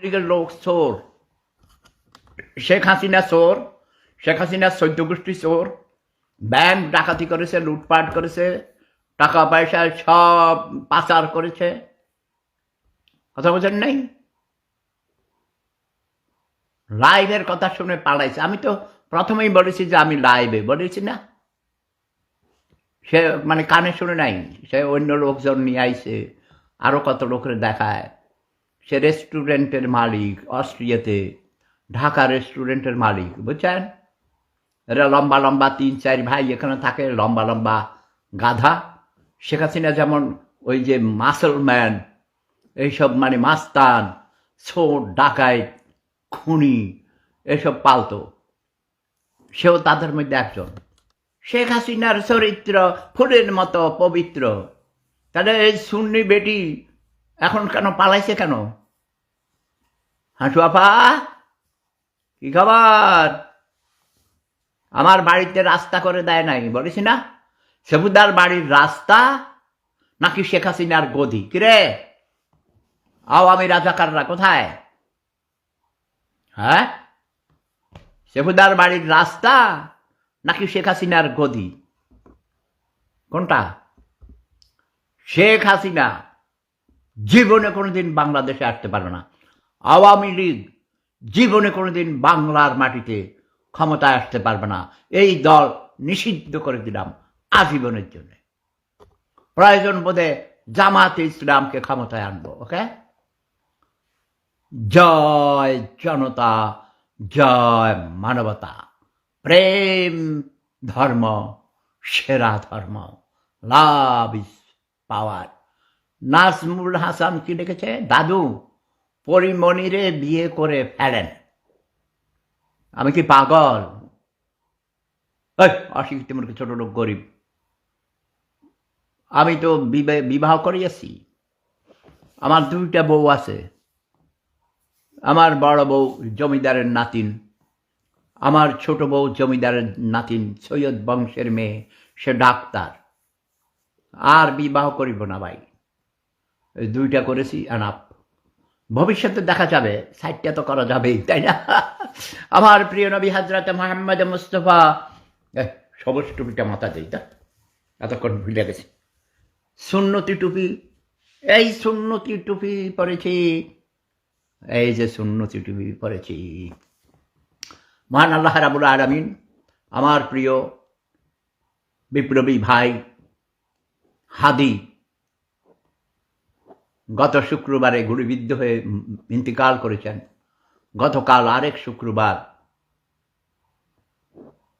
লীগের লোক চোর, শেখ হাসিনা চোর, শেখ হাসিনার ১৪ গোষ্ঠী চোর, ব্যাংক ডাকাতি করেছে, লুটপাট করেছে, টাকা পয়সা সব পাচার করেছে। কথা বোঝেন নাই? লাইভের কথা শুনে পালাইছে। আমি তো প্রথমেই বলেছি যে আমি লাইভে বলেছি না, সে মানে কানে শুনে নাই, সে অন্য লোকজন নিয়ে আইছে, আরো কত লোকের দেখায়। সে রেস্টুরেন্টের মালিক অস্ট্রিয়াতে, ঢাকা রেস্টুরেন্টের মালিক, বুঝছেন? এরা লম্বা লম্বা ৩-৪ ভাই এখানে থাকে, লম্বা লম্বা গাধা। শেখ হাসিনা যেমন ওই যে মাসলম্যান, এইসব মানে মাস্তান, চোর, ডাকাইত, খুনি এসব পালতো, সেও তাদের মধ্যে একজন। শেখ হাসিনার চরিত্র ফুলের মতো পবিত্র, তাহলে এই সুন্নি বেটি এখন কেন পালাইছে কেন? হাঁটু আপা, কি খবর? আমার বাড়িতে রাস্তা করে দেয় নাই বলেছি না? সেবুদার বাড়ির রাস্তা নাকি শেখ হাসিনার গদি? কিরে আওয়ামী রাজাকাররা কোথায়? হ্যাঁ, সেবুদার বাড়ির রাস্তা নাকি শেখ হাসিনার গদি? কোনটা? শেখ হাসিনা জীবনে কোনোদিন বাংলাদেশে আসতে পারবে না। আওয়ামী লীগ জীবনে কোনোদিন বাংলার মাটিতে ক্ষমতায় আসতে পারবে না। এই দল নিষিদ্ধ করে দিলাম আজীবনের জন্য। প্রয়োজন বোধে জামাতে ইসলামকে ক্ষমতায় আনবো। ওকে? জয় জনতা, জয় মানবতা, প্রেম ধর্ম সেরা ধর্ম, love is power. Nazmul Hasan কি লিখেছে? দাদু পরিমণিরে বিয়ে করে ফেলেন। আমি কি পাগল? অশিক্ষিত মূর্খ ছোট লোক গরিব। আমি তো বিবাহ করিয়াছি, আমার 2টা বউ আছে। আমার বড় বউ জমিদারের নাতিন, আমার ছোট বউ জমিদারের নাতিন, সৈয়দ বংশের মেয়ে, সে ডাক্তার। আর বিবাহ করিব না ভাই, 2টা করেছি এনাফ। ভবিষ্যতে দেখা যাবে, 60টা তো করা যাবেই, তাই না? আমার প্রিয় নবী হযরত মুহাম্মদ মুস্তাফা, সবুজ টুপিটা মাথা দিই, তা এতক্ষণ ভুলে গেছি। সুন্নতি টুপি, এই সুন্নতি টুপি পরেছি, এই যে সুন্নতি টুপি পরেছি। মহান আল্লাহ রাব্বুল আলামিন আমার প্রিয় বিপ্লবী ভাই হাদি গত শুক্রবারে গুলিবিদ্ধ হয়ে ইন্তিকাল করেছেন। গতকাল আরেক শুক্রবার